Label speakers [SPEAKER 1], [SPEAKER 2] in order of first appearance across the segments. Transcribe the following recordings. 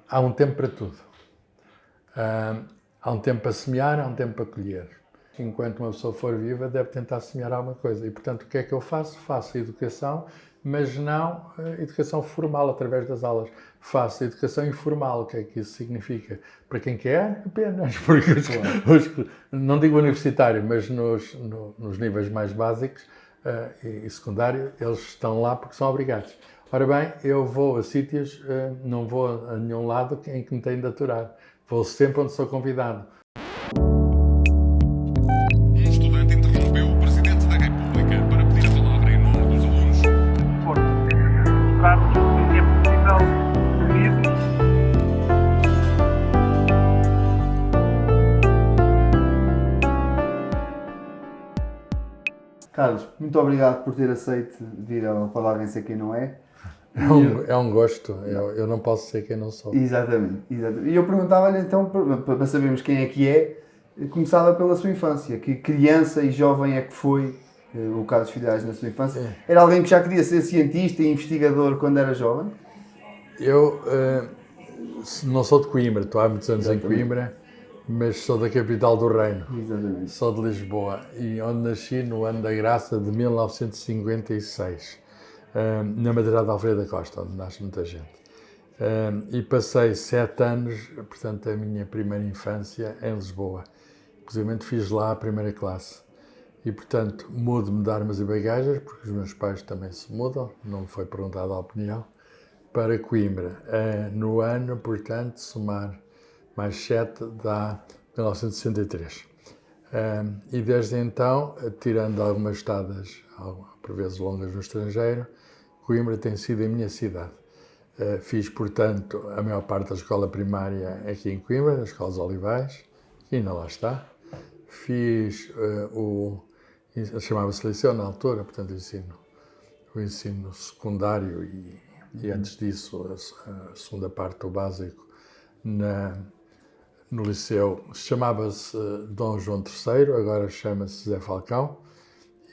[SPEAKER 1] há um tempo para tudo. Há um tempo para semear, há um tempo para colher. Enquanto uma pessoa for viva, deve tentar semear alguma coisa. E, portanto, o que é que eu faço? Faço educação, mas não educação formal através das aulas. Faço educação informal. O que é que isso significa? Para quem quer, apenas. Porque não digo universitário, mas nos níveis mais básicos e secundário, eles estão lá porque são obrigados. Ora bem, eu vou a sítios, não vou a nenhum lado em que me tenho de aturar. Vou sempre onde sou convidado.
[SPEAKER 2] Um estudante interrompeu o Presidente da República para pedir a palavra em nome dos alunos.
[SPEAKER 3] Mostrarmos que é possível unir-nos.
[SPEAKER 4] Carlos, muito obrigado por ter aceito vir ao Falar em Ser Quem Não É.
[SPEAKER 1] É um gosto, eu não posso ser quem não sou.
[SPEAKER 4] Exatamente. E eu perguntava-lhe então, para sabermos quem é que é, começava pela sua infância. Que criança e jovem é que foi o Carlos Filhais na sua infância? Era alguém que já queria ser cientista e investigador quando era jovem?
[SPEAKER 1] Eu não sou de Coimbra, estou há muitos anos em Coimbra, mas sou da capital do Reino.
[SPEAKER 4] Exatamente.
[SPEAKER 1] Sou de Lisboa e onde nasci no ano da graça de 1956. Na Madeira de Alfredo da Costa, onde nasce muita gente. E passei 7 anos, portanto, a minha primeira infância em Lisboa. Inclusive fiz lá a primeira classe. E, portanto, mudo-me de armas e bagagens, porque os meus pais também se mudam, não me foi perguntada a opinião, para Coimbra. No ano, portanto, somar mais 7 dá 1963. E desde então, tirando algumas estadas, por vezes longas no estrangeiro, Coimbra tem sido a minha cidade. Fiz, portanto, a maior parte da escola primária aqui em Coimbra, nas Escolas Olivais, que ainda lá está. Fiz chamava-se liceu na altura, portanto, o ensino secundário e antes disso, a segunda parte do básico, no liceu, chamava-se Dom João III, agora chama-se José Falcão,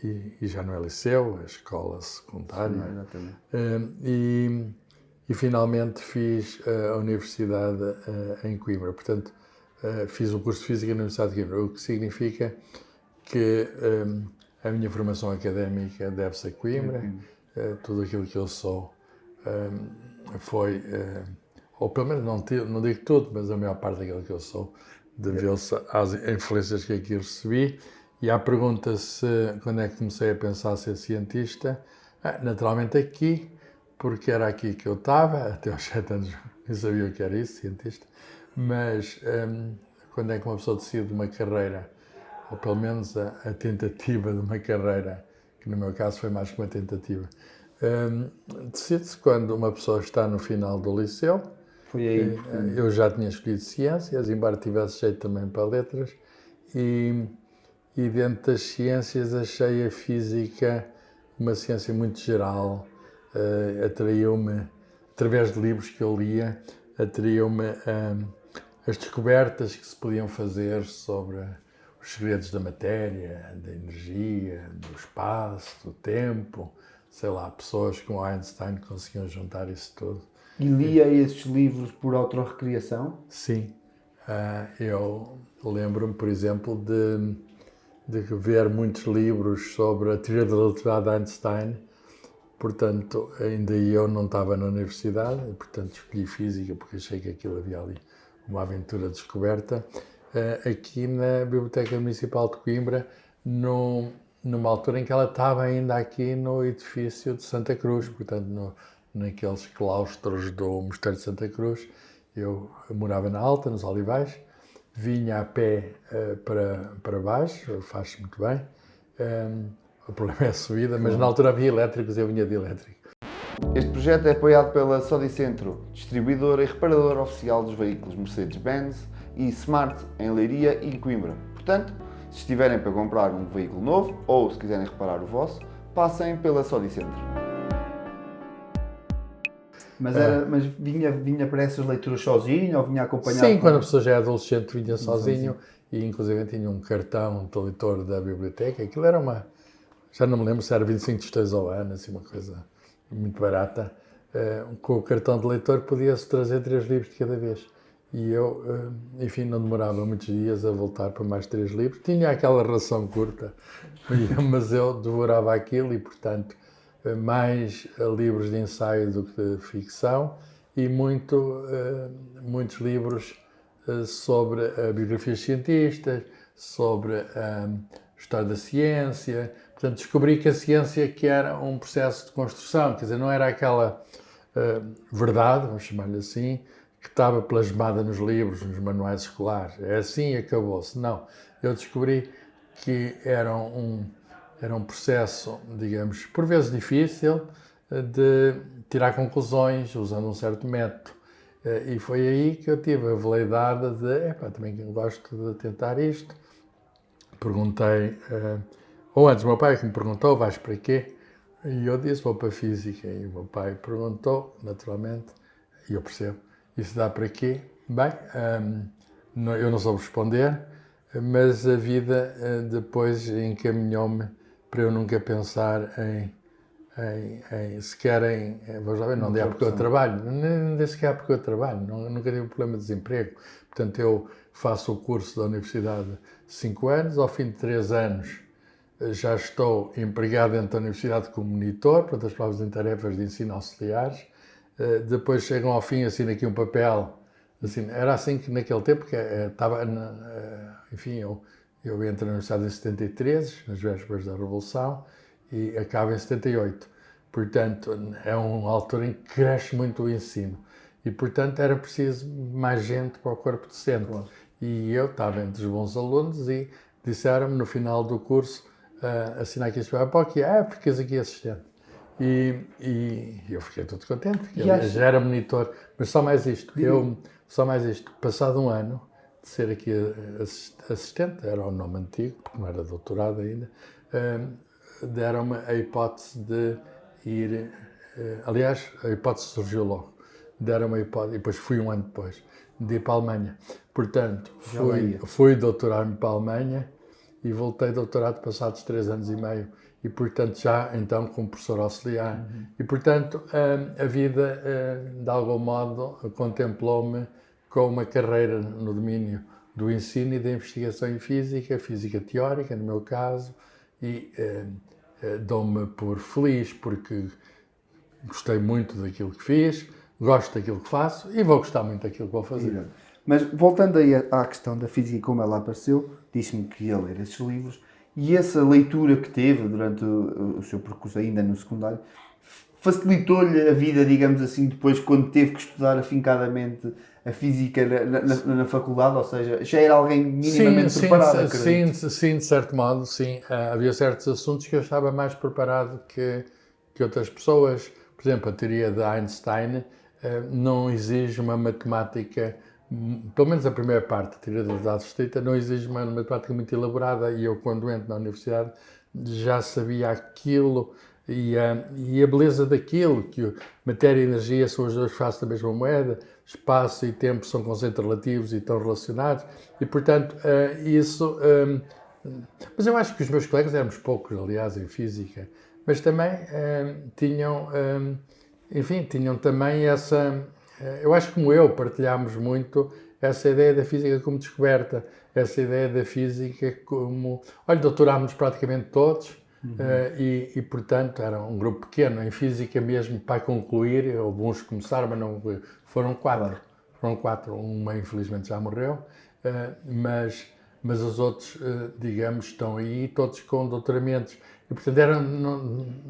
[SPEAKER 1] e já não é liceu, é escola secundária. E finalmente fiz a universidade em Coimbra. Portanto, fiz um curso de Física na Universidade de Coimbra, o que significa que a minha formação académica deve-se a Coimbra. Tudo aquilo que eu sou foi, ou pelo menos não digo tudo, mas a maior parte daquilo que eu sou deveu-se às influências que aqui recebi. E à pergunta se quando é que comecei a pensar ser cientista, naturalmente aqui, porque era aqui que eu estava, até aos 7 anos eu sabia o que era isso, cientista, mas quando é que uma pessoa decide uma carreira, ou pelo menos a tentativa de uma carreira, que no meu caso foi mais que uma tentativa, decide-se quando uma pessoa está no final do liceu.
[SPEAKER 4] Foi aí.
[SPEAKER 1] Eu já tinha escolhido ciências, embora tivesse jeito também para letras, e dentro das ciências achei a física uma ciência muito geral, atraiu-me, através de livros que eu lia, atraiu-me as descobertas que se podiam fazer sobre os segredos da matéria, da energia, do espaço, do tempo, sei lá, pessoas como Einstein conseguiam juntar isso tudo.
[SPEAKER 4] E lia esses livros por autorrecriação?
[SPEAKER 1] Sim. Eu lembro-me, por exemplo, de ver muitos livros sobre a teoria da relatividade de Einstein. Portanto, ainda eu não estava na universidade, e, portanto, escolhi física porque achei que aquilo havia ali uma aventura descoberta. Aqui na Biblioteca Municipal de Coimbra, numa altura em que ela estava ainda aqui no edifício de Santa Cruz, portanto, naqueles claustros do Mosteiro de Santa Cruz. Eu morava na Alta, nos Olivais, vinha a pé para baixo, faz-se muito bem. O problema é a subida, mas na altura havia elétricos e eu vinha de elétrico.
[SPEAKER 4] Este projeto é apoiado pela Sodicentro, distribuidora e reparadora oficial dos veículos Mercedes-Benz e Smart em Leiria e em Coimbra. Portanto, se estiverem para comprar um veículo novo ou se quiserem reparar o vosso, passem pela Sodicentro. Mas vinha para essas leituras sozinho ou vinha acompanhado?
[SPEAKER 1] Sim, quando a pessoa já é adolescente vinha sozinho e inclusive tinha um cartão de leitor da biblioteca. Aquilo era já não me lembro se era 25 tostões ao ano, assim, uma coisa muito barata. com o cartão de leitor podia-se trazer 3 livros de cada vez. E eu, enfim, não demorava muitos dias a voltar para mais 3 livros. Tinha aquela ração curta, mas eu devorava aquilo e, portanto, mais livros de ensaio do que de ficção e muitos livros sobre biografias de cientistas, sobre história da ciência. Portanto, descobri que a ciência que era um processo de construção, quer dizer, não era aquela verdade, vamos chamar-lhe assim, que estava plasmada nos livros, nos manuais escolares. É assim e acabou-se. Não. Eu descobri que era um processo, digamos, por vezes difícil, de tirar conclusões usando um certo método. E foi aí que eu tive a veleidade de, também gosto de tentar isto. Perguntei, ou antes o meu pai que me perguntou, vais para quê? E eu disse, vou para a Física. E o meu pai perguntou, naturalmente, e eu percebo, isso dá para quê? Bem, eu não soube responder, mas a vida depois encaminhou-me para eu nunca pensar vamos lá ver, não é porque eu trabalho, nem sequer é porque eu trabalho, nunca tive problema de desemprego. Portanto, eu faço o curso da Universidade 5 anos, ao fim de 3 anos já estou empregado dentro da Universidade como monitor, portanto, as provas em tarefas de ensino auxiliares. Depois chegam ao fim, assino aqui um papel, assim, era assim que naquele tempo, que estava, enfim, eu entro na Universidade em 73, nas vésperas da Revolução, e acabo em 78. Portanto, é uma altura em que cresce muito o ensino. E, portanto, era preciso mais gente para o corpo docente. Claro. E eu estava entre os bons alunos e disseram-me no final do curso, assinar aqui este papel, que ficas aqui assistente. E eu fiquei todo contente, porque eu já era monitor. Mas só mais isto, passado um ano de ser aqui assistente, era o nome antigo, porque não era doutorado ainda, deram-me a hipótese de ir, aliás, a hipótese surgiu logo, deram-me a hipótese, e depois fui um ano depois, de ir para a Alemanha. Portanto, fui doutorar-me para a Alemanha e voltei doutorado passados 3 anos e meio. E, portanto, já então como professor auxiliar. Uhum. E, portanto, a vida, de algum modo, contemplou-me com uma carreira no domínio do ensino e da investigação em física teórica, no meu caso, e dou-me por feliz porque gostei muito daquilo que fiz, gosto daquilo que faço e vou gostar muito daquilo que vou fazer.
[SPEAKER 5] Mas, voltando aí à questão da física e como ela apareceu, disse-me que ia ler esses livros. E essa leitura que teve durante o seu percurso ainda no secundário facilitou-lhe a vida, digamos assim, depois quando teve que estudar afincadamente a física na faculdade, ou seja, já era alguém minimamente preparado, acredito.
[SPEAKER 1] Sim, de certo modo, sim. Havia certos assuntos que eu estava mais preparado que outras pessoas. Por exemplo, a teoria de Einstein não exige uma matemática, pelo menos a primeira parte, a teoria dos dados restrita, não exige uma matemática muito elaborada e eu, quando entro na universidade, já sabia aquilo e a beleza daquilo, que matéria e energia são as duas faces da mesma moeda, espaço e tempo são conceitos relativos e estão relacionados e, portanto, isso... mas eu acho que os meus colegas, éramos poucos, aliás, em física, mas também tinham também essa... Eu acho que como eu partilhámos muito essa ideia da física como descoberta, essa ideia da física como... Olha, doutorámos praticamente todos e, portanto, era um grupo pequeno em física mesmo para concluir. Alguns começaram, mas não foram 4. Foram 4, uma infelizmente já morreu, mas os outros, digamos, estão aí todos com doutoramentos. E, portanto,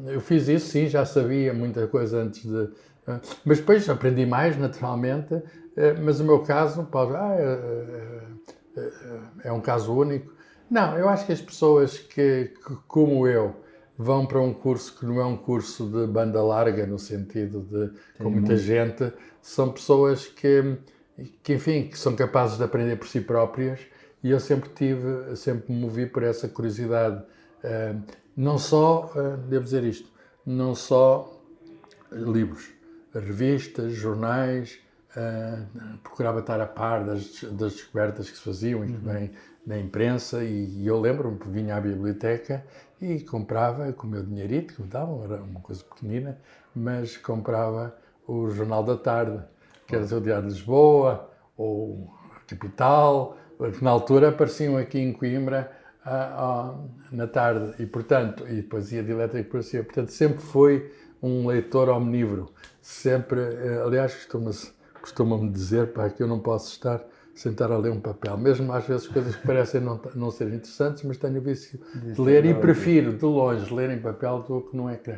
[SPEAKER 1] eu fiz isso, sim, já sabia muita coisa antes de... Mas depois aprendi mais, naturalmente, mas o meu caso, é um caso único. Não, eu acho que as pessoas que, como eu, vão para um curso que não é um curso de banda larga, no sentido de com muita gente, são pessoas que, enfim, que são capazes de aprender por si próprias e eu sempre me movi por essa curiosidade. Não só, devo dizer isto, não só livros, revistas, jornais, procurava estar a par das descobertas que se faziam e que vêm na imprensa e eu lembro-me que vinha à biblioteca e comprava com o meu dinheirito, que me davam, era uma coisa pequenina, mas comprava o Jornal da Tarde, quer dizer, o Diário de Lisboa, ou Capital, que na altura apareciam aqui em Coimbra na tarde, e portanto, e depois ia de elétrico por si, portanto sempre foi um leitor omnívoro, sempre, aliás costuma-me dizer, pá, que eu não posso estar sentar a ler um papel, mesmo às vezes coisas que parecem não ser interessantes, mas tenho o vício de ler e prefiro de longe ler em papel do que no ecrã.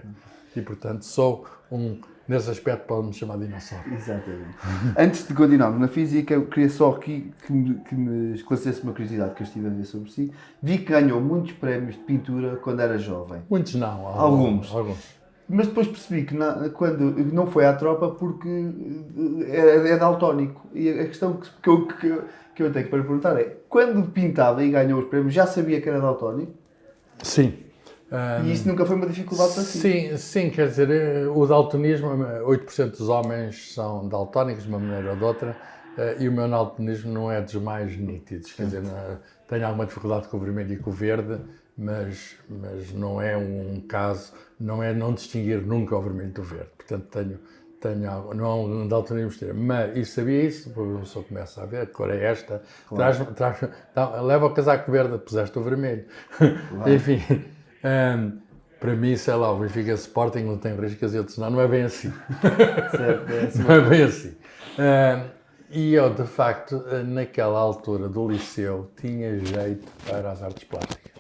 [SPEAKER 1] E portanto sou nesse aspecto pode-me chamar dinossauro.
[SPEAKER 5] Exatamente. Antes de continuarmos na física, eu queria só aqui que me esclarecesse uma curiosidade que eu estive a ver sobre si. Vi que ganhou muitos prémios de pintura quando era jovem.
[SPEAKER 1] Muitos não.
[SPEAKER 5] Alguns. Mas depois percebi que quando não foi à tropa porque é daltónico. E a questão que eu tenho para perguntar é, quando pintava e ganhou os prémios, já sabia que era daltónico?
[SPEAKER 1] Sim.
[SPEAKER 5] E isso nunca foi uma dificuldade para si?
[SPEAKER 1] Sim, quer dizer, o daltonismo, 8% dos homens são daltónicos de uma maneira ou de outra, e o meu daltonismo não é dos mais nítidos, quer dizer, tenho alguma dificuldade com o vermelho e com o verde, mas não é um caso, não distinguir nunca o vermelho do verde, portanto não é um daltonismo extremo, mas sabia isso, depois a pessoa começa a ver, a cor é esta, claro. Leva o casaco verde, puseste o vermelho, claro. Enfim. Para mim, sei lá, o Benfica Sporting não tem riscas e outros não é bem assim.
[SPEAKER 5] Certo, é assim.
[SPEAKER 1] Não é bem assim. E eu, de facto, naquela altura do liceu, tinha jeito para as artes plásticas.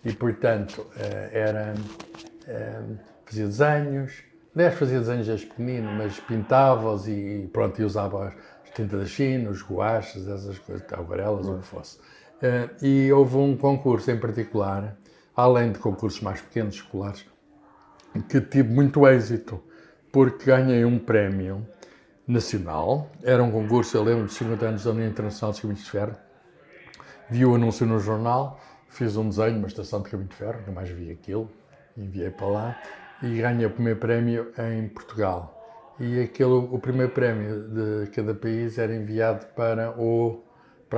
[SPEAKER 1] E, portanto, fazia desenhos. Aliás, fazia desenhos desde pequenino, mas pintava-os e pronto, e usava as tintas da China, os guaches, essas coisas, aguarelas, o que fosse. E houve um concurso em particular, além de concursos mais pequenos, escolares, que tive muito êxito, porque ganhei um prémio nacional. Era um concurso, eu lembro, dos 50 anos da União Internacional de Caminhos de Ferro. Vi o anúncio no jornal, fiz um desenho, uma estação de caminho de ferro, nunca mais vi aquilo, enviei para lá, e ganhei o primeiro prémio em Portugal. E o primeiro prémio de cada país era enviado para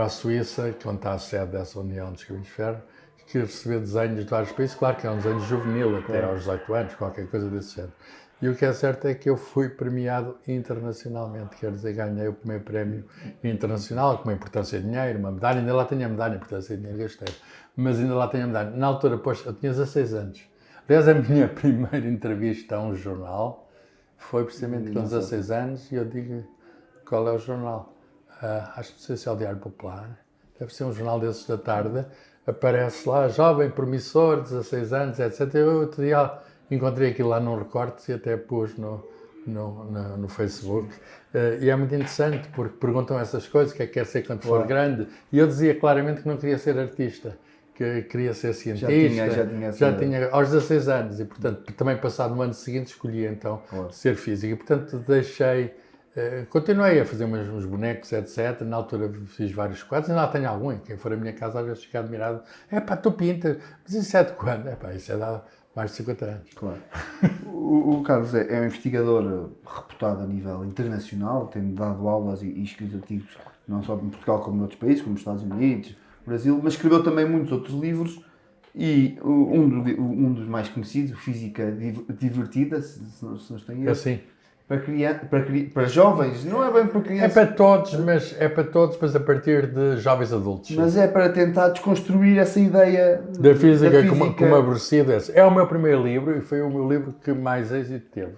[SPEAKER 1] a Suíça, que é onde está a sede dessa União dos Caminhos de Ferro, que recebeu desenhos de vários países, claro que é um desenho juvenil, até aos 18 anos, qualquer coisa desse género. E o que é certo é que eu fui premiado internacionalmente, quer dizer, ganhei o primeiro prémio internacional, com uma importância de dinheiro, uma medalha, ainda lá tenho a medalha, importância de dinheiro gastei, mas ainda lá tenho a medalha. Na altura, pois, eu tinha 16 anos. Aliás, a minha primeira entrevista a um jornal foi precisamente com 16 anos, e eu digo, qual é o jornal? Acho que não sei se é o Diário Popular, deve ser um jornal desses da tarde. Aparece lá, jovem, promissor, 16 anos, etc. Eu outro dia encontrei aquilo lá num recorte e até pus no Facebook. E é muito interessante, porque perguntam essas coisas, o que é que quer ser quando for grande. E eu dizia claramente que não queria ser artista, que queria ser cientista. Já tinha aos 16 anos e, portanto, também passado no ano seguinte escolhi então ser físico. E, portanto, continuei a fazer uns bonecos, etc. Na altura fiz vários quadros, ainda lá tenho algum, e quem for à minha casa às vezes fica admirado. Tu pintas, mas isso é de quando? Isso é de há mais de 50 anos.
[SPEAKER 5] Claro. O Carlos é um investigador reputado a nível internacional, tem dado aulas e escrito artigos, não só em Portugal como em outros países, como nos Estados Unidos, Brasil, mas escreveu também muitos outros livros, e um dos mais conhecidos, Física Divertida, se não estou em erro.
[SPEAKER 1] Assim.
[SPEAKER 5] Para jovens, não é bem para crianças.
[SPEAKER 1] É para todos, mas a partir de jovens adultos.
[SPEAKER 5] Mas é para tentar desconstruir essa ideia
[SPEAKER 1] da física. Como aborrecido. É o meu primeiro livro e foi o meu livro que mais êxito teve.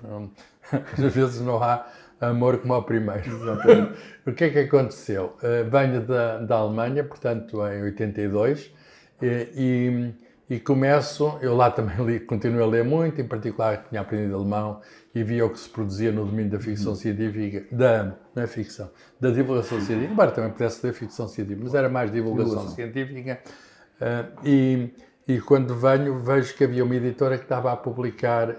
[SPEAKER 1] Às vezes não há amor como ao primeiro. Exatamente. O que é que aconteceu? Venho da Alemanha, portanto, em 82, e começo, eu lá também continuo a ler muito, em particular tinha aprendido alemão e via o que se produzia no domínio da ficção científica, não é ficção, da divulgação científica, embora também pudesse ler ficção científica, mas era mais divulgação científica, e quando venho vejo que havia uma editora que estava a publicar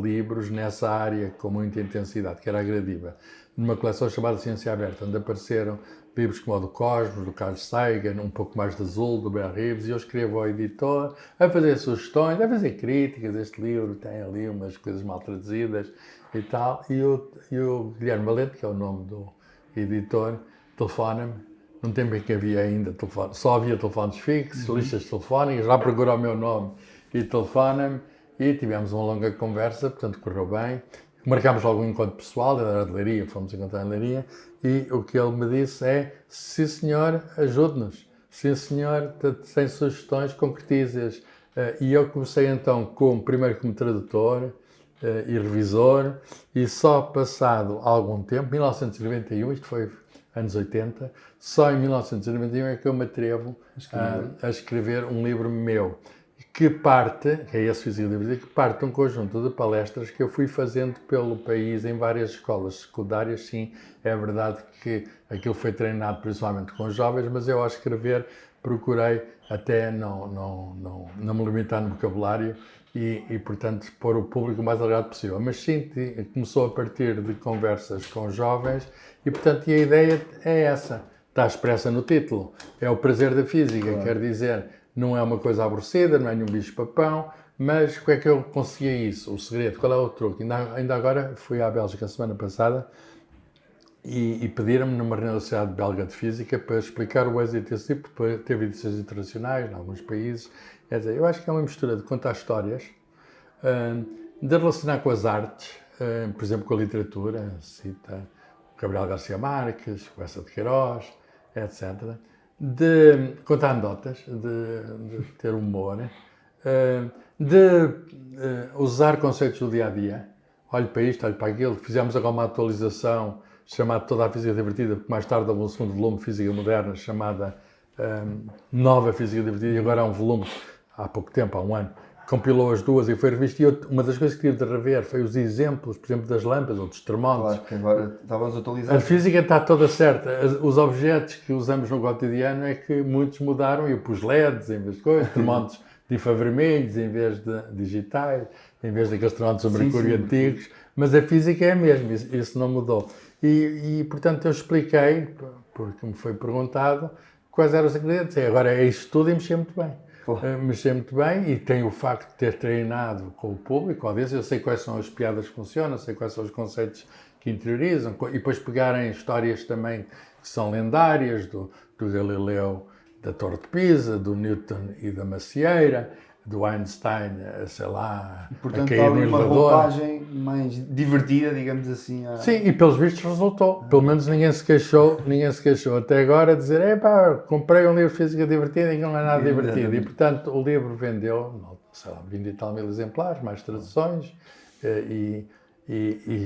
[SPEAKER 1] livros nessa área com muita intensidade, que era a Gradiva, numa coleção chamada Ciência Aberta, onde apareceram livros como o do Cosmos, do Carl Sagan, um pouco mais de Azul, do Bear Reeves, e eu escrevo ao editor a fazer sugestões, a fazer críticas. Este livro tem ali umas coisas mal traduzidas e tal. E o Guilherme Valente, que é o nome do editor, telefona-me, num tempo em que havia ainda telefone, só havia telefones fixos, listas telefónicas, já procura o meu nome e telefona-me, e tivemos uma longa conversa, portanto correu bem. Marcámos logo um encontro pessoal, ele era de Leiria, fomos encontrar em Leiria, e o que ele me disse é: sim senhor, ajude-nos, sim senhor, tem sugestões, concretize-as. E eu comecei então primeiro como tradutor e revisor, e só passado algum tempo, 1991, isto foi anos 80, só em 1991 é que eu me atrevo a escrever um livro meu, que é esse Física da Divertida, que parte de um conjunto de palestras que eu fui fazendo pelo país em várias escolas secundárias. Sim, é verdade que aquilo foi treinado principalmente com jovens, mas eu ao escrever procurei até não me limitar no vocabulário e, portanto, pôr o público o mais alargado possível. Mas sim, começou a partir de conversas com jovens e, portanto, a ideia é essa. Está expressa no título. É o prazer da física, claro. Quer dizer, não é uma coisa aborrecida, não é nenhum bicho-papão, mas como é que eu conseguia isso? O segredo, qual é o truque? Ainda agora fui à Bélgica a semana passada e pediram-me numa Universidade Belga de Física para explicar o êxito desse tipo, porque teve edições internacionais em alguns países. Quer dizer, eu acho que é uma mistura de contar histórias, de relacionar com as artes, por exemplo, com a literatura, cita Gabriel Garcia Marques, Bessa de Queiroz, etc., de contar anedotas, de ter humor, de usar conceitos do dia-a-dia. Olhe para isto, olhe para aquilo. Fizemos agora uma atualização chamada Toda a Física Divertida, porque mais tarde houve um segundo volume de Física Moderna chamada Nova Física Divertida, e agora há um volume, há pouco tempo, há um ano, compilou as duas e foi revisto. E uma das coisas que tive de rever foi os exemplos, por exemplo, das lâmpadas ou dos termómetros.
[SPEAKER 5] Claro, que agora estávamos atualizados.
[SPEAKER 1] A física está toda certa. Os objetos que usamos no cotidiano é que muitos mudaram. Eu pus LEDs em vez de coisas, termómetros de infravermelhos em vez de digitais, em vez daqueles termómetros a mercúrio antigos. Mas a física é a mesma, isso não mudou. E, portanto, eu expliquei, porque me foi perguntado, quais eram os ingredientes. Agora é isto tudo e mexer muito bem. Claro. Mexer muito bem, e tem o facto de ter treinado com o público, eu sei quais são as piadas que funcionam, sei quais são os conceitos que interiorizam, e depois pegarem histórias também que são lendárias, do Galileu, da Torre de Pisa, do Newton e da macieira, do Einstein, sei lá,
[SPEAKER 5] portanto,
[SPEAKER 1] a cair no elevador.
[SPEAKER 5] Uma roupagem mais divertida, digamos assim.
[SPEAKER 1] Sim, e pelos vistos resultou. Pelo menos ninguém se queixou até agora, de dizer: comprei um livro de física divertida e não é nada divertido. E, portanto, o livro vendeu, sei lá, 20 e tal mil exemplares, mais traduções, e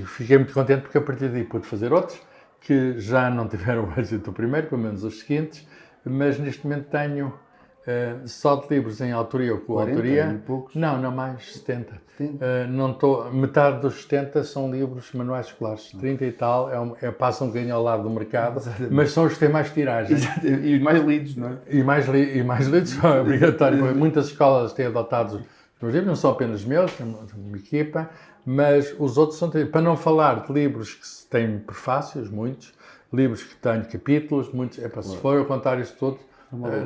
[SPEAKER 1] fiquei muito contente porque a partir daí pude fazer outros, que já não tiveram o êxito do primeiro, pelo menos os seguintes, mas neste momento tenho só de livros em autoria ou coautoria. Não, mais 70. Metade dos 70 são livros manuais escolares. 30 e tal passam um bocadinho ao lado do mercado, mas são os que têm mais tiragem.
[SPEAKER 5] E os mais lidos, não é?
[SPEAKER 1] E mais lidos são obrigatórios. Muitas escolas têm adotado os livros, não são apenas meus, tem uma equipa, mas os outros são... Para não falar de livros que têm prefácios, muitos, livros que têm capítulos, muitos... Se for eu contar isso tudo,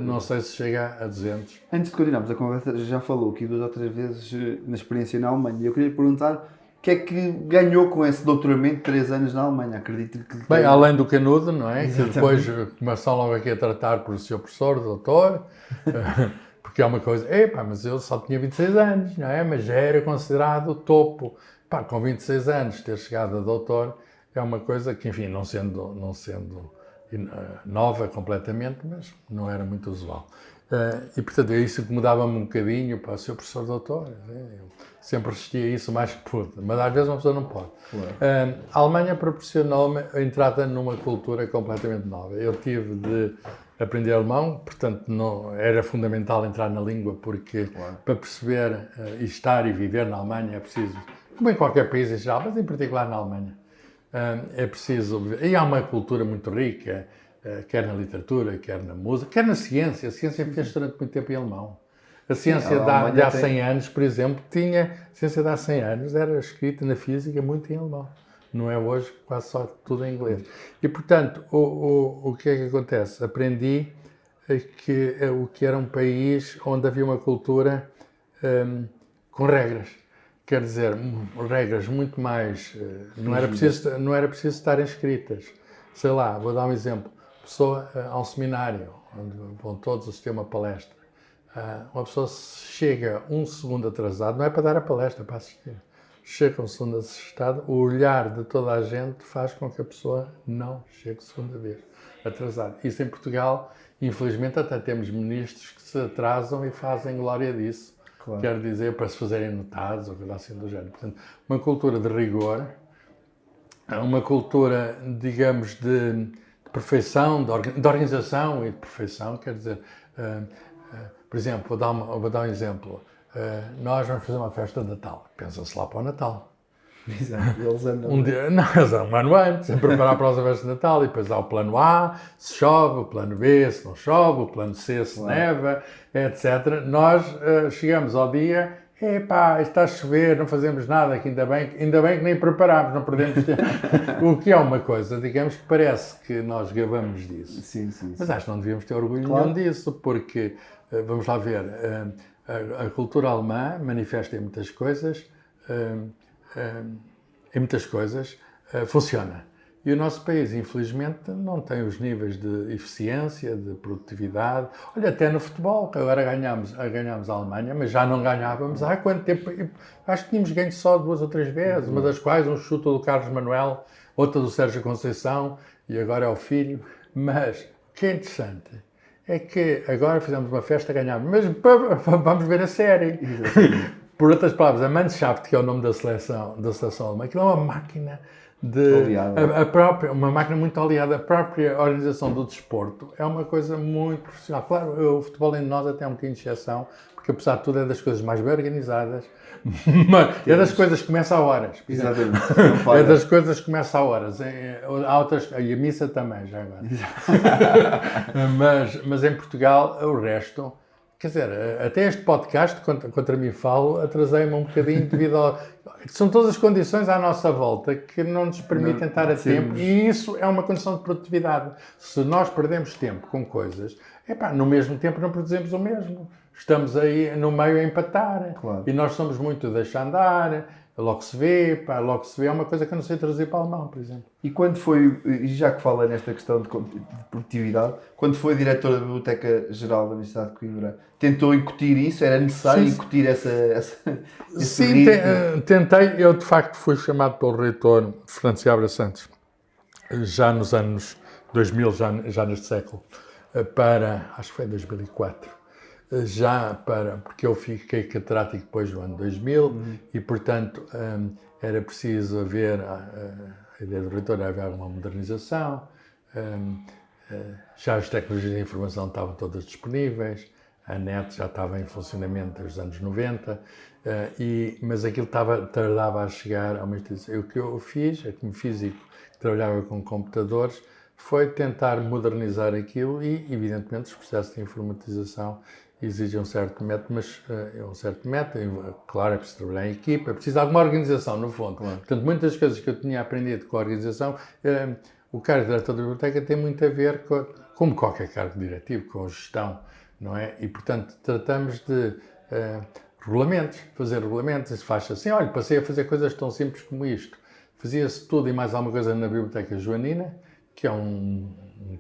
[SPEAKER 1] não sei se chega a 200.
[SPEAKER 5] Antes de continuarmos a conversa, já falou aqui 2 ou 3 vezes na experiência na Alemanha. Eu queria lhe perguntar o que é que ganhou com esse doutoramento de 3 anos na Alemanha. Acredito que...
[SPEAKER 1] Bem, além do canudo, não é? Exatamente. Que depois começam logo aqui a tratar por seu professor, doutor, porque é uma coisa... mas eu só tinha 26 anos, não é? Mas já era considerado o topo. Com 26 anos ter chegado a doutor é uma coisa que, enfim, não sendo nova completamente, mas não era muito usual. E, portanto, isso incomodava-me um bocadinho para ser professor doutor. Eu sempre resistia a isso o mais que pude, mas às vezes uma pessoa não pode. Claro. A Alemanha proporcionou-me a entrada numa cultura completamente nova. Eu tive de aprender alemão, portanto, era fundamental entrar na língua, porque para perceber e estar e viver na Alemanha é preciso, como em qualquer país em geral, mas em particular na Alemanha, é preciso... E há uma cultura muito rica, quer na literatura, quer na música, quer na ciência. A ciência fez durante muito tempo em alemão. A ciência de há 100 anos, por exemplo, a ciência de há 100 anos era escrita na física muito em alemão. Não é hoje quase só tudo em inglês. E, portanto, o que é que acontece? Aprendi o que era um país onde havia uma cultura com regras. Quer dizer, regras muito mais... Não era preciso estarem escritas. Sei lá, vou dar um exemplo. Pessoa a um seminário, onde vão todos assistir uma palestra. Uma pessoa chega 1 segundo atrasado, não é para dar a palestra, é para assistir. chegam segunda estado, o olhar de toda a gente faz com que a pessoa não chegue segunda vez, atrasado. Isso em Portugal, infelizmente, até temos ministros que se atrasam e fazem glória disso.
[SPEAKER 5] Claro.
[SPEAKER 1] Quero dizer, para se fazerem notados ou coisa assim do género. Portanto, uma cultura de rigor, uma cultura, digamos, de perfeição, de organização e de perfeição, quer dizer, por exemplo, vou dar um exemplo. Nós vamos fazer uma festa de Natal. Pensa-se lá para o Natal.
[SPEAKER 5] Exato. Eles andam.
[SPEAKER 1] Um dia, não, eles andam um ano antes, a preparar para a festa de Natal, e depois há o plano A, se chove, o plano B, se não chove, o plano C, se neva, etc. Nós chegamos ao dia, epá, está a chover, não fazemos nada, que ainda bem que nem preparámos, não perdemos tempo. O que é uma coisa, digamos que parece que nós gabamos disso.
[SPEAKER 5] Sim, sim, sim.
[SPEAKER 1] Mas acho que não devíamos ter orgulho
[SPEAKER 5] Claro.
[SPEAKER 1] nenhum disso, porque, vamos lá ver, a cultura alemã manifesta em muitas coisas, funciona. E o nosso país, infelizmente, não tem os níveis de eficiência, de produtividade. Olha, até no futebol, que agora ganhámos a Alemanha, mas já não ganhávamos há quanto tempo? Acho que tínhamos ganho só 2 ou 3 vezes, uma das quais um chute do Carlos Manuel, outra do Sérgio Conceição, e agora é o filho. Mas o que é interessante é que agora fizemos uma festa, ganhámos, mas vamos ver a série. Por outras palavras, a Mannschaft, que é o nome da seleção alemã, aquilo é uma máquina uma máquina muito aliada. A própria organização do desporto é uma coisa muito profissional. Claro, o futebol em nós até é um bocadinho de exceção, porque apesar de tudo é das coisas mais bem organizadas, mas é das coisas que começa a horas.
[SPEAKER 5] Exatamente.
[SPEAKER 1] É das coisas que começa a horas. Há outras, e a missa também, já agora. mas em Portugal, o resto... Quer dizer, até este podcast, contra mim falo, atrasei-me um bocadinho devido a... São todas as condições à nossa volta que não nos permitem estar a tempo, e isso é uma condição de produtividade. Se nós perdemos tempo com coisas, no mesmo tempo não produzimos o mesmo. Estamos aí no meio a empatar.
[SPEAKER 5] Claro.
[SPEAKER 1] E nós somos muito de deixar andar, logo se vê é uma coisa que eu não sei traduzir para o alemão, por exemplo.
[SPEAKER 5] E quando foi, e já que fala nesta questão de produtividade, quando foi diretor da Biblioteca-Geral da Universidade de Coimbra, tentou incutir isso? Era necessário incutir esse
[SPEAKER 1] Sim,
[SPEAKER 5] ritmo?
[SPEAKER 1] tentei. Eu, de facto, fui chamado pelo reitor Fernando Seabra Santos, já nos anos 2000, já neste século, acho que foi em 2004, porque eu fiquei catedrático depois do ano 2000 e, portanto, era preciso haver, a ideia do reitor era haver alguma modernização, já as tecnologias de informação estavam todas disponíveis, a net já estava em funcionamento desde os anos 90, mas aquilo tardava a chegar a uma instituição. E o que eu fiz, como físico que trabalhava com computadores, foi tentar modernizar aquilo e, evidentemente, os processos de informatização exigem um certo método, claro, é preciso trabalhar em equipa, é preciso de alguma organização, no fundo.
[SPEAKER 5] Claro.
[SPEAKER 1] Portanto, muitas coisas que eu tinha aprendido com a organização, o cargo de diretor da biblioteca tem muito a ver, como qualquer cargo diretivo, com gestão, não é? E, portanto, tratamos de fazer regulamentos, e se faz assim, olha, passei a fazer coisas tão simples como isto. Fazia-se tudo e mais alguma coisa na Biblioteca Joanina, que é um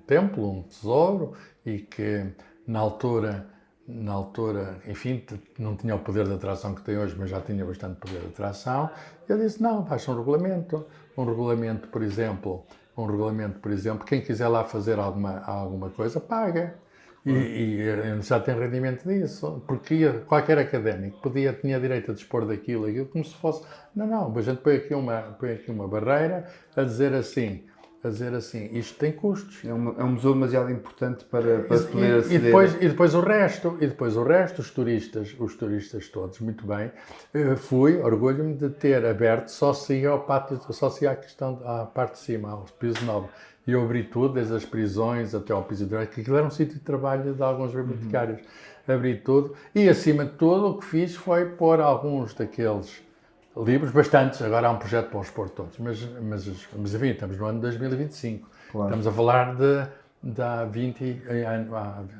[SPEAKER 1] templo, um tesouro, e que na altura, enfim, não tinha o poder de atração que tem hoje, mas já tinha bastante poder de atração. Eu disse, não, baixa um regulamento, por exemplo, quem quiser lá fazer alguma coisa, paga. E a universidade tem rendimento disso, porque qualquer académico tinha direito a dispor daquilo como se fosse... Não, a gente põe aqui uma barreira a dizer assim, isto tem custos.
[SPEAKER 5] É um museu demasiado importante para se poder aceder.
[SPEAKER 1] E depois o resto, os turistas todos, muito bem. Orgulho-me de ter aberto, só se ia à parte de cima, ao piso 9. E eu abri tudo, desde as prisões até ao piso direito, que aquilo era um sítio de trabalho de alguns bibliotecários. Abri tudo e, acima de tudo, o que fiz foi pôr alguns daqueles livros, bastantes, agora há um projeto para os pôr todos, mas enfim, estamos no ano 2025.
[SPEAKER 5] Claro.
[SPEAKER 1] Estamos a falar de há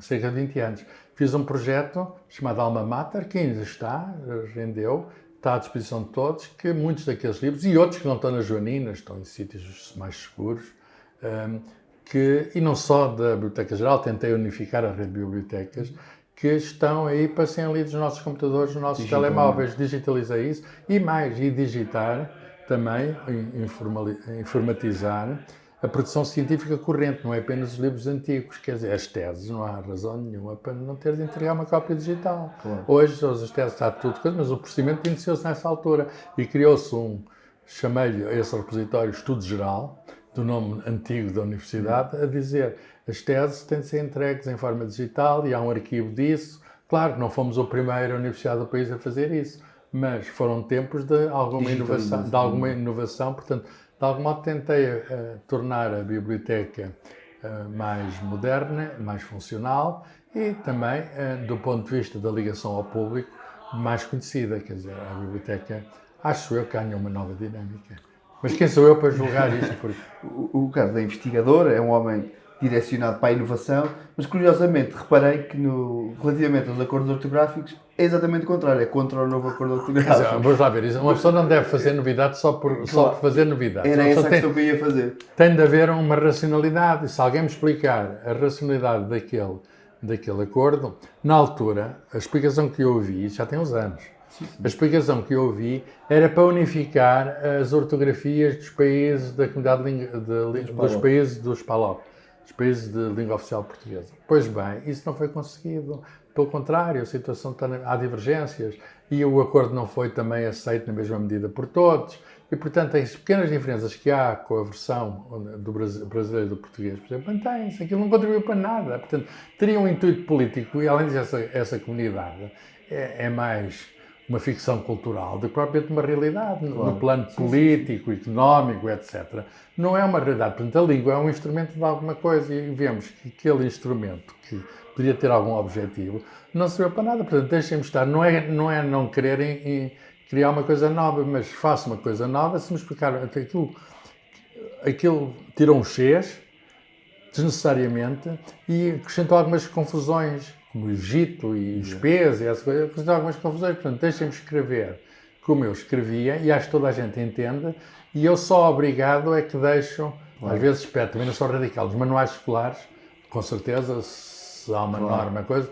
[SPEAKER 1] cerca de 20 anos. Fiz um projeto chamado Alma Mater, que ainda rendeu, está à disposição de todos, que muitos daqueles livros, e outros que não estão nas Joaninas, estão em sítios mais seguros, e não só da Biblioteca Geral, tentei unificar a rede de bibliotecas, que estão aí para serem lidos nos nossos computadores, nos nossos telemóveis. Digitalizei isso e mais, e digitar também, informatizar a produção científica corrente, não é apenas os livros antigos, quer dizer, as teses, não há razão nenhuma para não ter de entregar uma cópia digital. Claro. Hoje as teses está tudo, mas o procedimento iniciou-se nessa altura e criou-se chamei-lhe a esse repositório Estudo Geral, do nome antigo da universidade, a dizer as teses têm de ser entregues em forma digital e há um arquivo disso. Claro que não fomos a primeira universidade do país a fazer isso, mas foram tempos de alguma inovação, portanto, de algum modo tentei tornar a biblioteca mais moderna, mais funcional e também, do ponto de vista da ligação ao público, mais conhecida. Quer dizer, a biblioteca, acho eu, que ganha uma nova dinâmica. Mas quem sou eu para julgar isto? Porque...
[SPEAKER 5] O Carlos é investigador, é um homem direcionado para a inovação, mas curiosamente reparei que relativamente aos acordos ortográficos é exatamente o contrário, é contra o novo acordo ortográfico.
[SPEAKER 1] Dizer, vamos lá ver, uma pessoa não deve fazer novidade só por fazer novidade.
[SPEAKER 5] Era essa a questão que eu ia fazer.
[SPEAKER 1] Tem de haver uma racionalidade, e se alguém me explicar a racionalidade daquele acordo, na altura, a explicação que eu ouvi, já tem uns anos, a explicação que eu ouvi era para unificar as ortografias dos países da comunidade dos países dos PALOP, os países de língua oficial portuguesa. Pois bem, isso não foi conseguido. Pelo contrário, a situação há divergências e o acordo não foi também aceito na mesma medida por todos. E, portanto, as pequenas diferenças que há com a versão do brasileiro e do português, por exemplo, mantém-se. Aquilo não contribuiu para nada. Portanto, teria um intuito político e, além disso, essa comunidade é mais uma ficção cultural do que propriamente uma realidade, no plano político, económico, etc. Não é uma realidade. Portanto, a língua é um instrumento de alguma coisa e vemos que aquele instrumento que poderia ter algum objetivo não serviu para nada. Portanto, deixem-me estar. Não é não quererem criar uma coisa nova, mas faça uma coisa nova se me explicar aquilo tirou um X desnecessariamente e acrescentou algumas confusões, como o Egito e os P's e essas coisas, acrescentou algumas confusões. Portanto, deixem-me escrever como eu escrevia e acho que toda a gente entende e eu só obrigado é que deixo, às vezes espero, também não sou radical, os manuais escolares, com certeza, se há uma norma, coisa,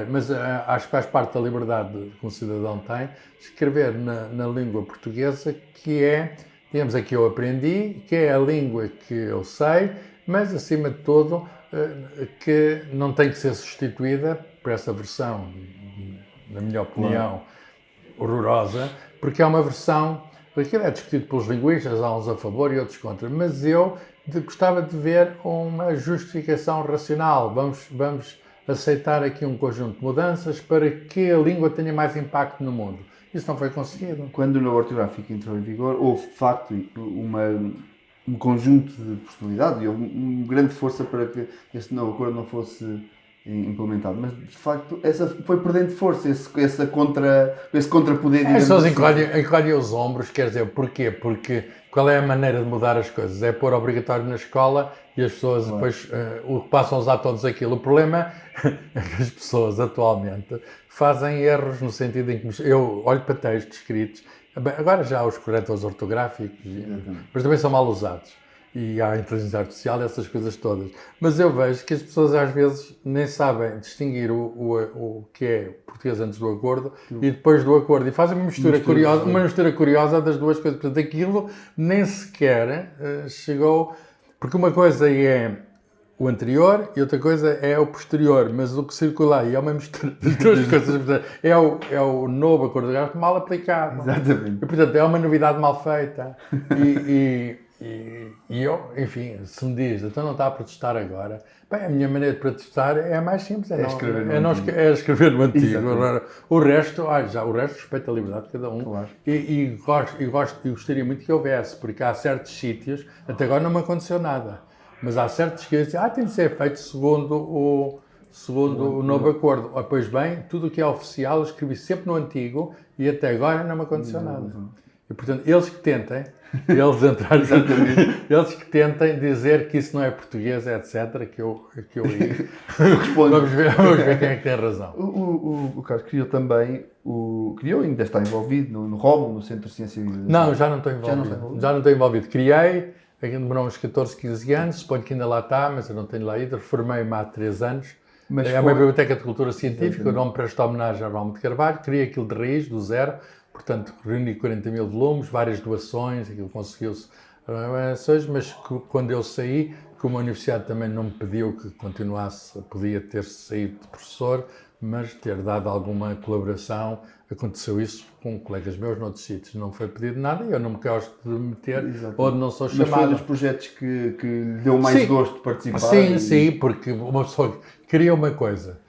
[SPEAKER 1] mas acho que faz parte da liberdade que um cidadão tem, escrever na língua portuguesa, que é, digamos, a que eu aprendi, que é a língua que eu sei, mas, acima de tudo, que não tem que ser substituída por essa versão, na minha opinião, horrorosa, porque é uma versão, aquilo é discutido pelos linguistas, há uns a favor e outros contra, mas eu gostava de ver uma justificação racional. Vamos aceitar aqui um conjunto de mudanças para que a língua tenha mais impacto no mundo. Isso não foi conseguido.
[SPEAKER 5] Quando o novo ortográfico entrou em vigor, houve, de facto, um conjunto de personalidade e uma grande força para que este novo acordo não fosse implementado. Mas, de facto, essa foi perdendo força, esse contrapoder.
[SPEAKER 1] As pessoas encolhem os ombros, quer dizer, porquê? Porque qual é a maneira de mudar as coisas? É pôr obrigatório na escola e as pessoas depois passam a usar todos aquilo. O problema é que as pessoas atualmente fazem erros no sentido em que eu olho para textos escritos, agora já há os corretores ortográficos, mas também são mal usados. E há a inteligência artificial e essas coisas todas. Mas eu vejo que as pessoas às vezes nem sabem distinguir o que é português antes do acordo e depois do acordo. E fazem uma mistura curiosa das duas coisas. Portanto, aquilo nem sequer chegou... Porque uma coisa é o anterior e outra coisa é o posterior. Mas o que circula aí é uma mistura das duas coisas. É o novo acordo mal aplicado.
[SPEAKER 5] Exatamente.
[SPEAKER 1] E, portanto, é uma novidade mal feita. E eu, enfim, se me diz, então não está a protestar agora, bem, a minha maneira de protestar é a mais simples, é escrever no antigo. O resto respeita a liberdade de cada um.
[SPEAKER 5] Claro.
[SPEAKER 1] E gostaria muito que houvesse, porque há certos sítios, até agora não me aconteceu nada, mas há certos que dizem, tem de ser feito segundo o novo acordo. Pois bem, tudo o que é oficial eu escrevi sempre no antigo e até agora não me aconteceu nada. E, portanto, eles que tentem dizer que isso não é português, etc., que eu aí vamos ver quem é que tem razão.
[SPEAKER 5] O Carlos criou também, ainda está envolvido no ROM, no Centro de Ciência e Vida.
[SPEAKER 1] Não, já não estou envolvido. Já não estou envolvido. Criei, aqui demorou uns 14, 15 anos, suponho que ainda lá está, mas eu não tenho lá ido. Reformei-me há 3 anos
[SPEAKER 5] Mas
[SPEAKER 1] É uma
[SPEAKER 5] foi-
[SPEAKER 1] biblioteca de cultura científica, o nome presta homenagem a Raume de Carvalho, criei aquilo de raiz, do zero, portanto reuni 40 mil volumes, várias doações, aquilo conseguiu-se, mas quando eu saí, como a universidade também não me pediu que continuasse, podia ter saído de professor, mas ter dado alguma colaboração, aconteceu isso com colegas meus noutros sítios, não foi pedido nada e eu não me gosto de me meter
[SPEAKER 5] Exatamente.
[SPEAKER 1] onde não sou
[SPEAKER 5] Mas foi um
[SPEAKER 1] chamado.
[SPEAKER 5] dos projetos que lhe deu mais
[SPEAKER 1] Sim.
[SPEAKER 5] gosto de participar.
[SPEAKER 1] Sim,
[SPEAKER 5] e-
[SPEAKER 1] sim, porque uma pessoa cria uma coisa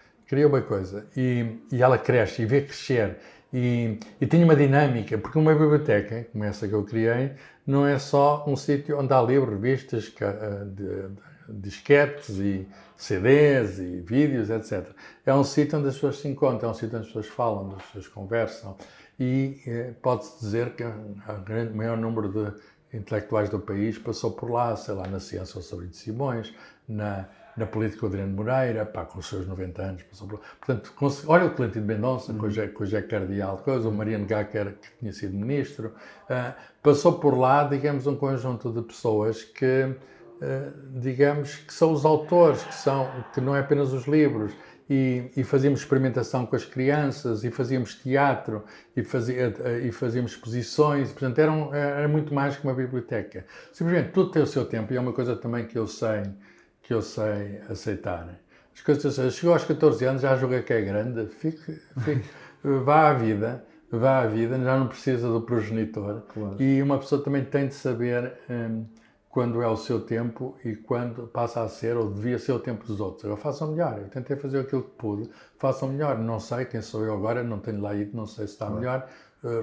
[SPEAKER 1] e ela cresce e vê crescer e tem uma dinâmica, porque uma biblioteca, como essa que eu criei, não é só um sítio onde há livros, revistas, disquetes e CDs e vídeos, etc. É um sítio onde as pessoas se encontram, é um sítio onde as pessoas falam, onde as pessoas conversam e pode-se dizer que o maior número de intelectuais do país passou por lá, sei lá, na ciência o Sobrinho de Simões, na política o Adriano Moreira, com os seus 90 anos, passou por lá. Portanto, olha o Clementino Mendonça, que hoje é cardeal, o Mariano Gá, que tinha sido ministro, passou por lá, digamos, um conjunto de pessoas que, digamos, que são os autores, que não é apenas os livros, e fazíamos experimentação com as crianças, e fazíamos teatro, e fazíamos exposições, portanto, era muito mais que uma biblioteca. Simplesmente, tudo tem o seu tempo, e é uma coisa também que eu sei aceitar. As coisas, chegou aos 14 anos, já julga que é grande, vá à vida, já não precisa do progenitor.
[SPEAKER 5] Claro.
[SPEAKER 1] E uma pessoa também tem de saber quando é o seu tempo e quando passa a ser ou devia ser o tempo dos outros. Agora façam melhor, eu tentei fazer aquilo que pude, façam melhor, não sei quem sou eu agora, não tenho lá ido, não sei se está melhor,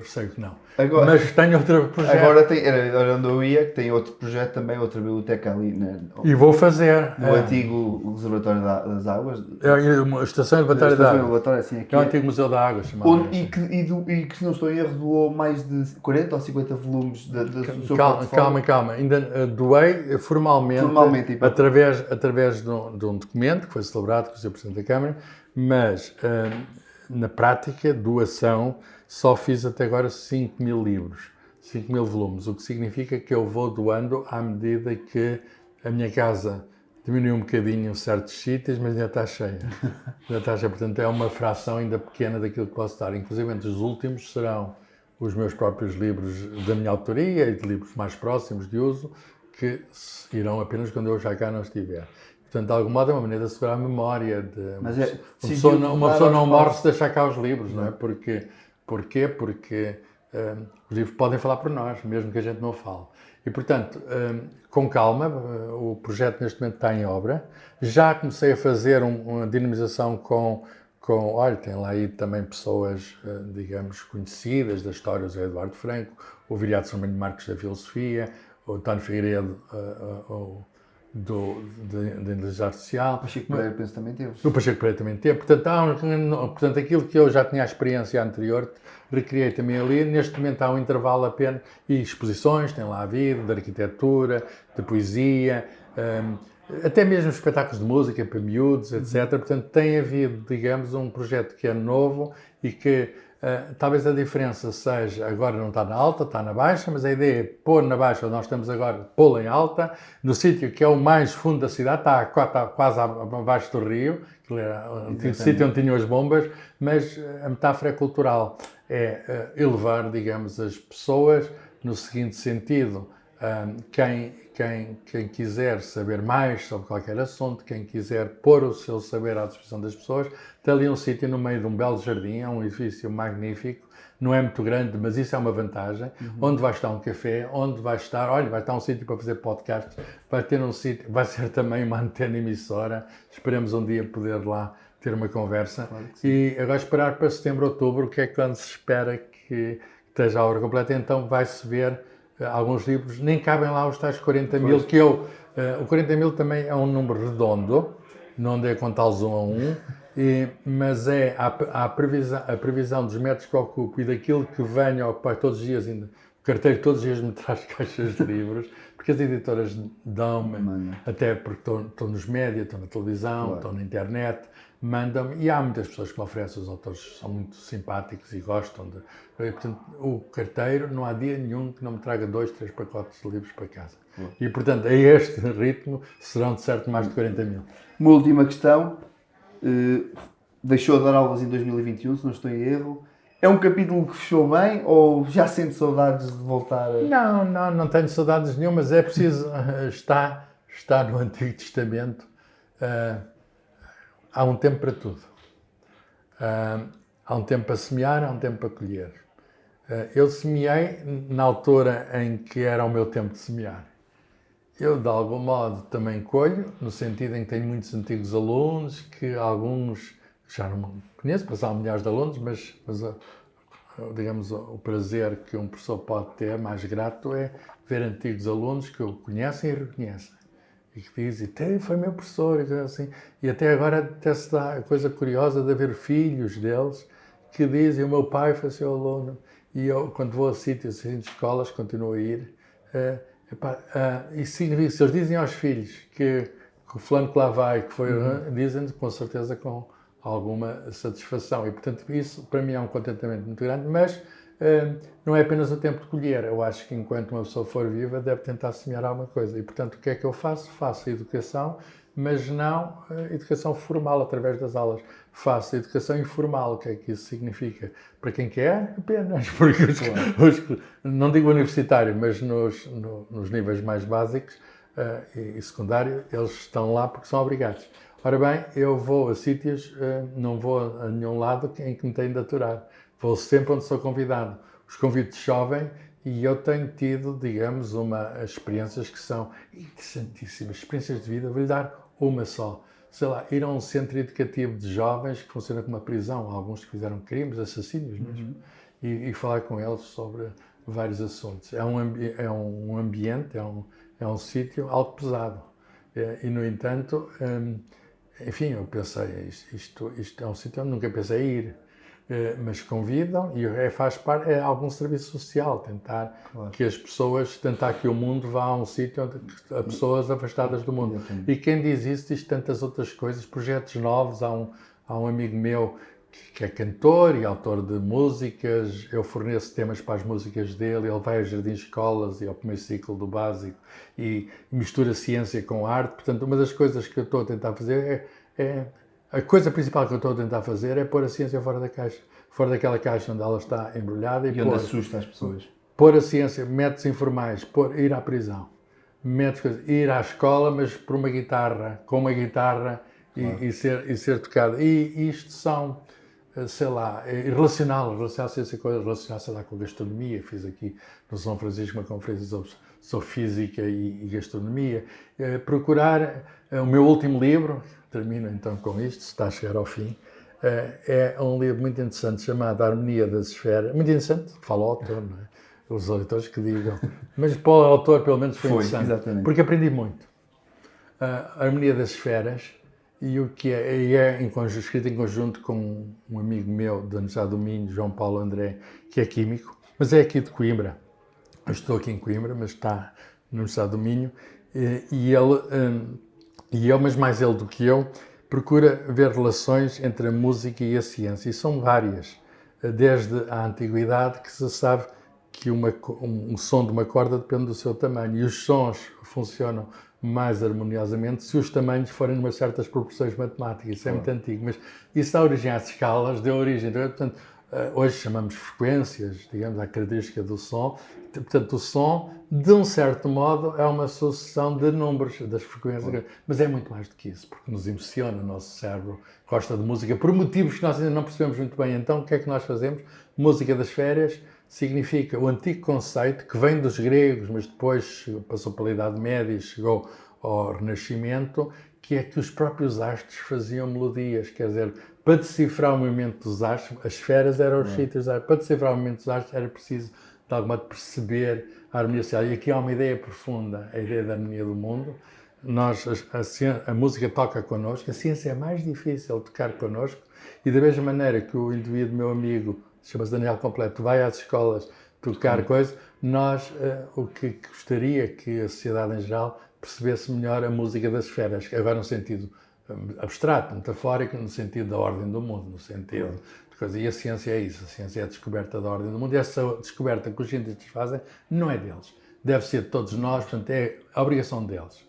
[SPEAKER 1] sei que não.
[SPEAKER 5] Agora-
[SPEAKER 1] Mas tenho outro projeto.
[SPEAKER 5] Agora era onde eu ia, que tem outro projeto também, outra biblioteca ali
[SPEAKER 1] E vou fazer.
[SPEAKER 5] no antigo Reservatório das Águas.
[SPEAKER 1] A Estação Elevatória da
[SPEAKER 5] Estação
[SPEAKER 1] Água.
[SPEAKER 5] Elevatória, assim, aqui
[SPEAKER 1] É o antigo Museu da Água, chamado.
[SPEAKER 5] onde, e que, se não estou em erro, doou mais de 40 ou 50 volumes do seu portfólio.
[SPEAKER 1] Calma. Ainda doei formalmente
[SPEAKER 5] então.
[SPEAKER 1] através de um documento que foi celebrado com o Sr. Presidente da Câmara, mas na prática, doação, só fiz até agora 5 mil livros, 5 mil volumes, o que significa que eu vou doando à medida que a minha casa diminuiu um bocadinho em certos sítios, mas ainda está cheia. Portanto, é uma fração ainda pequena daquilo que posso dar. Inclusive, os últimos serão os meus próprios livros da minha autoria e de livros mais próximos de uso, que irão apenas quando eu já cá não estiver. Portanto, de algum modo é uma maneira de segurar a memória.
[SPEAKER 5] Mas
[SPEAKER 1] Uma pessoa não morre se deixar cá os livros, não é? Porquê? Porque os livros podem falar por nós, mesmo que a gente não fale. E, portanto, com calma, o projeto neste momento está em obra. Já comecei a fazer uma dinamização olha, tem lá aí também pessoas, digamos, conhecidas da história, o José Eduardo Franco, o Viriato Sampaio Marques da Filosofia, o António Figueiredo, da Inteligência Artificial.
[SPEAKER 5] O Pacheco Pereira, penso, também teve.
[SPEAKER 1] O Pacheco Pereira também teve. Portanto, aquilo que eu já tinha a experiência anterior, recriei também ali. Neste momento há um intervalo apenas e exposições, tem lá havido, de arquitetura, de poesia, até mesmo espetáculos de música para miúdos, etc. Portanto, tem havido, digamos, um projeto que é novo e que talvez a diferença seja, agora não está na alta, está na baixa, mas a ideia é pôr na baixa, onde nós estamos agora, pô-la em alta, no sítio que é o mais fundo da cidade, está quase abaixo do rio, que era o sítio onde tinham as bombas, mas a metáfora é cultural, é elevar, digamos, as pessoas no seguinte sentido, quem quiser saber mais sobre qualquer assunto, quem quiser pôr o seu saber à disposição das pessoas, tem ali um sítio no meio de um belo jardim, é um edifício magnífico, não é muito grande, mas isso é uma vantagem, onde vai estar um café, onde vai estar um sítio para fazer podcasts, vai ter um sítio, vai ser também uma antena emissora, esperemos um dia poder lá ter uma conversa, e agora esperar para setembro, outubro, que é quando se espera que esteja a obra completa, então vai-se ver alguns livros, nem cabem lá os tais 40 mil, o 40 mil também é um número redondo, não andei a contá-los um a um, mas é a previsão dos metros que ocupo e daquilo que venho a ocupar todos os dias, ainda, o carteiro todos os dias me traz caixas de livros, porque as editoras dão-me, até porque estou nos médias, estou na televisão, estou na internet, mandam-me, e há muitas pessoas que me oferecem, os autores são muito simpáticos e gostam de... Portanto, o carteiro, não há dia nenhum que não me traga 2, 3 pacotes de livros para casa. E, portanto, a este ritmo serão, de certo, mais de 40 mil.
[SPEAKER 5] Uma última questão. deixou de dar aulas em 2021, se não estou em erro. É um capítulo que fechou bem ou já sente saudades de voltar a...
[SPEAKER 1] Não tenho saudades nenhumas, é preciso está no Antigo Testamento, há um tempo para tudo. Há um tempo para semear, há um tempo para colher. Eu semeei na altura em que era o meu tempo de semear. Eu, de algum modo, também colho, no sentido em que tenho muitos antigos alunos, que alguns já não conheço, passaram milhares de alunos, mas digamos, o prazer que um professor pode ter, mais grato, é ver antigos alunos que o conhecem e reconhecem. E que dizem, foi meu professor, e assim. E até agora até se dá a coisa curiosa de haver filhos deles que dizem, o meu pai foi seu aluno. E eu, quando vou a sítios, assim, de escolas, continuo a ir. Isso significa, se eles dizem aos filhos que o fulano que lá vai, que foi, dizem com certeza com alguma satisfação. E, portanto, isso para mim é um contentamento muito grande, mas não é apenas o tempo de colher. Eu acho que enquanto uma pessoa for viva, deve tentar semear alguma coisa. E, portanto, o que é que eu faço? Faço educação, mas não educação formal através das aulas. Faço educação informal. O que é que isso significa? Para quem quer, apenas. Porque não digo universitário, mas nos níveis mais básicos e secundário, eles estão lá porque são obrigados. Ora bem, eu vou a sítios, não vou a nenhum lado em que me tenho de aturar. Vou sempre onde sou convidado. Os convites chovem e eu tenho tido, digamos, experiências que são interessantíssimas. Experiências de vida, vou-lhe dar uma só. Sei lá, ir a um centro educativo de jovens que funciona como uma prisão. Alguns que fizeram crimes, assassínios mesmo. E falar com eles sobre vários assuntos. É um ambiente, é um sítio algo pesado. E, no entanto... enfim, eu pensei, isto é um sítio onde nunca pensei em ir, mas convidam e faz parte, é algum serviço social, tentar que as pessoas, tentar que o mundo vá a um sítio onde há pessoas afastadas do mundo. E quem diz isso diz tantas outras coisas, projetos novos. Há um amigo meu que é cantor e autor de músicas, eu forneço temas para as músicas dele, ele vai aos jardins escolas e ao primeiro ciclo do básico e mistura ciência com arte. Portanto, uma das coisas que eu estou a tentar fazer a coisa principal que eu estou a tentar fazer é pôr a ciência fora da caixa, fora daquela caixa onde ela está embrulhada
[SPEAKER 5] E onde assusta as pessoas.
[SPEAKER 1] Pôr a ciência, métodos informais, ir à prisão, ir à escola, mas por uma guitarra, com uma guitarra e ser tocado. E isto são... sei lá, relacionar-se a essa coisa, relacionar-se lá com a gastronomia. Fiz aqui no São Francisco uma conferência sobre física e gastronomia. Procurar o meu último livro, termino então com isto, está a chegar ao fim, é um livro muito interessante chamado Harmonia das Esferas. Muito interessante, fala o autor, não é? Os leitores que digam, mas para o autor pelo menos foi interessante,
[SPEAKER 5] exatamente.
[SPEAKER 1] porque aprendi muito. A Harmonia das Esferas. E o que escrito em conjunto com um amigo meu da Universidade do Minho, João Paulo André, que é químico, mas é aqui de Coimbra. Eu estou aqui em Coimbra, mas está na Universidade do Minho. E ele, mas mais ele do que eu, procura ver relações entre a música e a ciência. E são várias. Desde a antiguidade que se sabe que um som de uma corda depende do seu tamanho. E os sons funcionam mais harmoniosamente se os tamanhos forem umas certas proporções matemáticas. Isso é muito antigo, mas isso dá origem às escalas, deu origem... Portanto, hoje chamamos frequências, digamos, à característica do som. Portanto, o som, de um certo modo, é uma sucessão de números das frequências, mas é muito mais do que isso, porque nos emociona, o nosso cérebro gosta de música, por motivos que nós ainda não percebemos muito bem. Então, o que é que nós fazemos? Música das férias significa o antigo conceito que vem dos gregos, mas depois passou pela Idade Média e chegou ao Renascimento, que é que os próprios astros faziam melodias. Quer dizer, para decifrar o movimento dos astros, as esferas eram os sítios, para decifrar o movimento dos astros era preciso, de algum modo, perceber a harmonia social. E aqui há uma ideia profunda, a ideia da harmonia do mundo. A música toca connosco, a ciência é mais difícil de tocar connosco, e da mesma maneira que o indivíduo, meu amigo, chama-se Daniel Completo, vai às escolas tocar coisas, nós o que gostaria que a sociedade em geral percebesse melhor a música das esferas, agora no sentido abstrato, metafórico, no sentido da ordem do mundo, no sentido de coisa. E a ciência é isso, a ciência é a descoberta da ordem do mundo, e essa descoberta que os cientistas fazem não é deles, deve ser de todos nós, portanto é a obrigação deles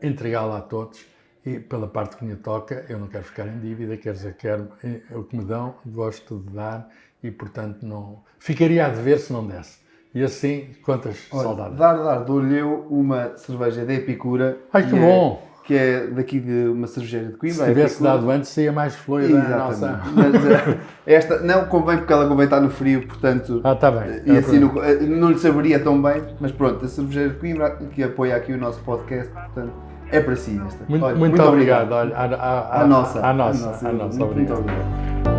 [SPEAKER 1] entregá-la a todos E pela parte que me toca, eu não quero ficar em dívida, quer dizer, quero o que me dão, gosto de dar e, portanto, não ficaria a dever se não desse. E assim, quantas saudades.
[SPEAKER 5] Dou-lhe eu uma cerveja de Epicura.
[SPEAKER 1] Ai, que bom!
[SPEAKER 5] Que é daqui de uma cervejeira de Coimbra.
[SPEAKER 1] Se tivesse dado antes, saía mais fluida a nossa...
[SPEAKER 5] Mas esta não convém porque ela convém estar no frio, portanto...
[SPEAKER 1] Está bem.
[SPEAKER 5] E assim não lhe saberia tão bem, mas pronto, a cervejeira de Coimbra, que apoia aqui o nosso podcast, portanto, é para si esta.
[SPEAKER 1] Muito obrigado. Olha,
[SPEAKER 5] À nossa.
[SPEAKER 1] obrigado.
[SPEAKER 5] Muito obrigado.